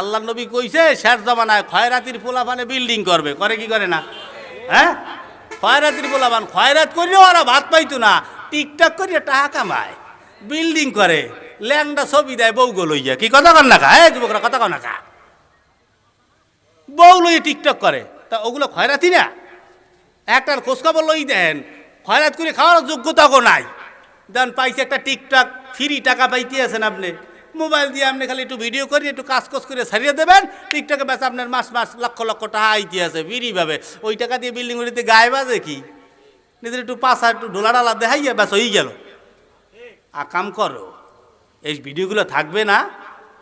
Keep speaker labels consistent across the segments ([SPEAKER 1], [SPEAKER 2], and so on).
[SPEAKER 1] আল্লাহ নবী কইছে শেষ জমানায় খয়রাতির পোলাপানে বিল্ডিং করবে, করে কি করে না? হ্যাঁ, খয়রাতির পোলাপান খয়রাত করিও ওরা ভাত পাইতো না, টিকটক করিয়ে টাকা কামায়, বিল্ডিং করে, ল্যাংডা ছবি দেয় বউগো লইয়া। কি কথা কর না কা? হ্যাঁ যুবকরা কথা কর না কা? বউ লইয়ে টিকটক করে, তা ওগুলো খয়রাতি না? একটার খোঁজখবর লই দেন, খয়রাত করে খাওয়ার যোগ্যতাও নাই। দেন পাইছে একটা টিকটক, ফ্রি টাকা পাইতে আছেন আপনি, মোবাইল দিয়ে আপনি খালি একটু ভিডিও করে একটু কাজ করে ছাড়িয়ে দেবেন, টিকটকে ব্যাস আপনার মাস মাস লক্ষ লক্ষ টাকা আইতে আছে ফ্রিভাবে। ওই টাকা দিয়ে বিল্ডিং উড়িতে গায়ে বাজে কি? নিজের একটু পাশা একটু ঢোলা ডালা দেখাইয়া ব্যাস হয়ে গেল। কাম করো, এই ভিডিওগুলো থাকবে না?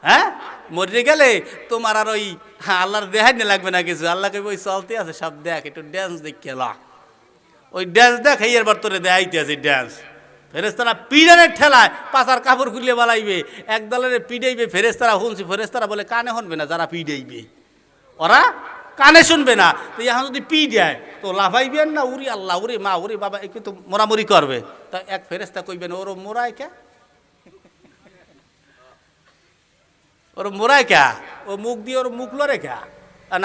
[SPEAKER 1] হ্যাঁ, মরে গেলে তোমার আর ওই আল্লাহর দেখাই না লাগবে না কিছু। আল্লাহকে ওই চলতে আছে সব দেখ, একটু ড্যান্স দেখে লা, ওই ড্যান্স দেখ এবার তোরে দেখাইতে আছে ড্যান্স। ফেরেস্তারা পিডানের ঠেলায় পাশার কাপড় খুলিয়ে বালাইবে, এক দলের পিডাইবে ফেরেস্তারা। শুনছি ফেরেস্তারা বলে কানে শুনবে না যারা পিডাইবে, ওরা কানে শুনবে না। তো এখন যদি পি দেয় তো লাফাইবেন না, উরি আল্লাহ উরি মা উরি বাবা, একটু তো মোরামুরি করবে। তা এক ফেরেস্তা কইবেন ওর মোরায় কে, ওর মোরায় কে, ও মুখ দিয়ে ওর মুখ লড়ে কে।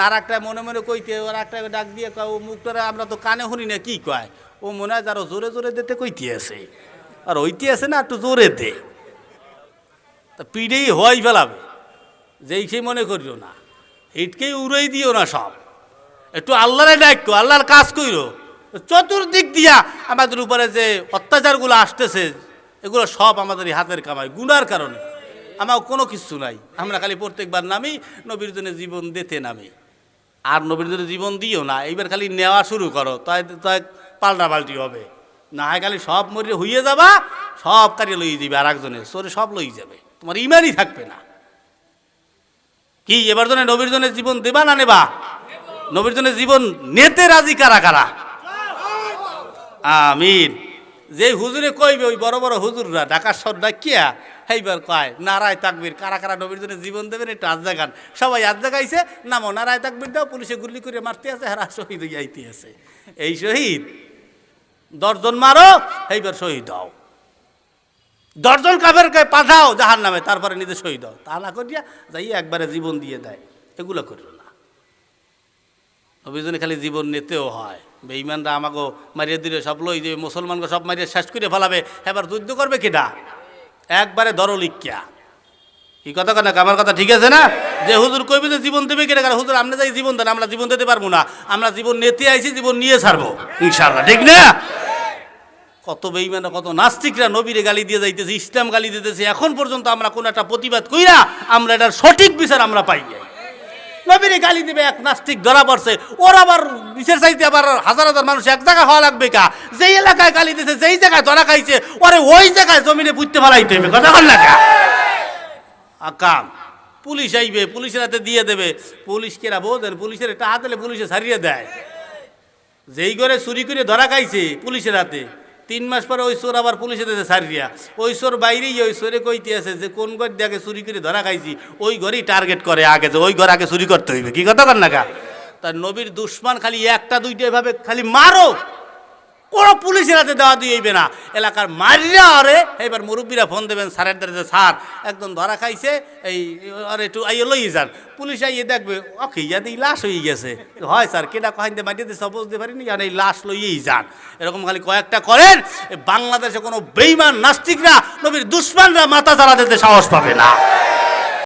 [SPEAKER 1] আর একটা মনে মনে কইতে, ওর একটা ডাক দিয়ে কয় ও মুখটা আমরা তো কানে শুনি না কি কয়। ও মনে হয় যারা জোরে জোরে দিতে কইতে আছে, আর ওইতে আছে না একটু জোরে দে, তা পিড়েই হওয়াই ফেলাবে। যেই সেই মনে করিও না, এইটকেই উড়াই দিও না সব, একটু আল্লাহরে ডাকো, আল্লাহর কাজ কইরো। চতুর্দিক দিয়া আমাদের উপরে যে অত্যাচারগুলো আসতেছে, এগুলো সব আমাদের হাতের কামাই, গুনার কারণে। আমার কোনো কিছু নাই, আমরা খালি প্রত্যেকবার নামি নবীর জন্য জীবন দিতে নামি। আর নবীর জন্য জীবন দিও না, এইবার খালি নেওয়া শুরু করো, তাই তাই পাল্টা পাল্টি হবে। না হয় খালি সব মরিয়ে হইয়ে যাবা, সব কারিয়ে লইয়ে যাবে, আর একজনের সরে সব লইয়ে যাবে, তোমার ইমানই থাকবে না। কি এবার জন্য নবীর জন্য জীবন দেবা না নেবা? নবীর জন্য জীবন নেতে রাজি কারা কারা? আমিন। যে হুজুরে কইবে, ওই বড় বড় হুজুররা ঢাকার শহর ডাকিয়া এইবার কয় নারায় তাকবীর, কারা কারা নবীর জন্য জীবন দেবেন একটু আজ জাগান। সবাই আজ জাগাইছে, নামো নারায় তাকবীর দাও, পুলিশে গুলি করে মারতে আছে, হারা শহীদ হয়ে যাইতে আছে। এই শহীদ 10 জন মারো, এইবার শহীদ হও। 10 জন কাফেরকে পাঠাও জাহান নামে, তারপরে নিজে শহীদ হও। তা না করিয়া যাই একবারে জীবন দিয়ে দেয়, এগুলো করিও না। নবীর জন্য খালি জীবন নিতেও হয়। বেঈমানরা আমাকে মারিয়ে দিলে সব লই যাবে, মুসলমানকে সব মারিয়ে শেষ করে ফেলাবে, এবার যুদ্ধ করবে কিনা? একবারে দরলিখিয়া। কি কথা কেন, আমার কথা ঠিক আছে না? যে হুজুর কইবে যে জীবন দেবে কেটে গেল, হুজুর আপনি যাই জীবন দেন, আমরা জীবন দিতে পারবো না, আমরা জীবন নিতে আইছি, জীবন নিয়ে ছাড়বো ইনশাআল্লাহ, ঠিক না? কত বেঈমান, কত নাস্তিকরা নবীরে গালি দিয়ে যাইতেছে, ইসলাম গালি দিতেছে। এখন পর্যন্ত আমরা কোন একটা প্রতিবাদ কইরা আমরা এটার সঠিক বিচার আমরা পাই নাই। নবীরে গালি দিবে এক নাস্তিক ধরা পড়ছে, ওর আবার বিচার চাইতে আবার হাজার হাজার মানুষ এক জায়গায় হওয়া লাগবে কা? যেই এলাকায় গালি দিতেছে, যেই জায়গায় ধরা খাইছে, ওরে ওই জায়গায় জমিনে পুঁততে ফেলাইতে হবে, কথা বল না কা? আকাম পুলিশ আইবে, পুলিশের হাতে দিয়ে দেবে। পুলিশ কেরা বোঝেন, পুলিশের একটা হাত হলে পুলিশে ছাড়িয়ে দেয়। যেই করে চুরি করে ধরা খাইছে পুলিশের হাতে, 3 মাস পরে ওই চোর আবার পুলিশের হাতে ছাড়িয়া, ওই চোর বাইরেই ওই চোরে কইতে আছে যে কোন ঘর দিয়ে আগে চুরি করে ধরা খাইছি, ওই ঘরেই টার্গেট করে আগে, যে ওই ঘর আগে চুরি করতে হইবে। কি কথা কর না কা? তার নবীর দুশ্মন খালি একটা দুইটা এভাবে খালি মারো, কোনো পুলিশের হাতে দেওয়া দিইবে না, এলাকার মারিয়া। আরে এবার মুরব্বীরা ফোন দেবেন স্যারের দ্বারা, স্যার একদম ধরা খাইছে, এই আরে একটু আইয়ে লইয়ে যান। পুলিশ আইয়ে দেখবে ওকে ইয়াদি লাশ হয়ে গেছে, হয় স্যার কেটা কহাইতে মাটিয়ে দিতে সব বুঝতে পারিনি, আর এই লাশ লইয়েই যান। এরকম খালি কয়েকটা করেন, বাংলাদেশে কোনো বেঈমান নাস্তিকরা নবীর দুশ্মনরা মাথা চালা দিতে সাহস পাবে না।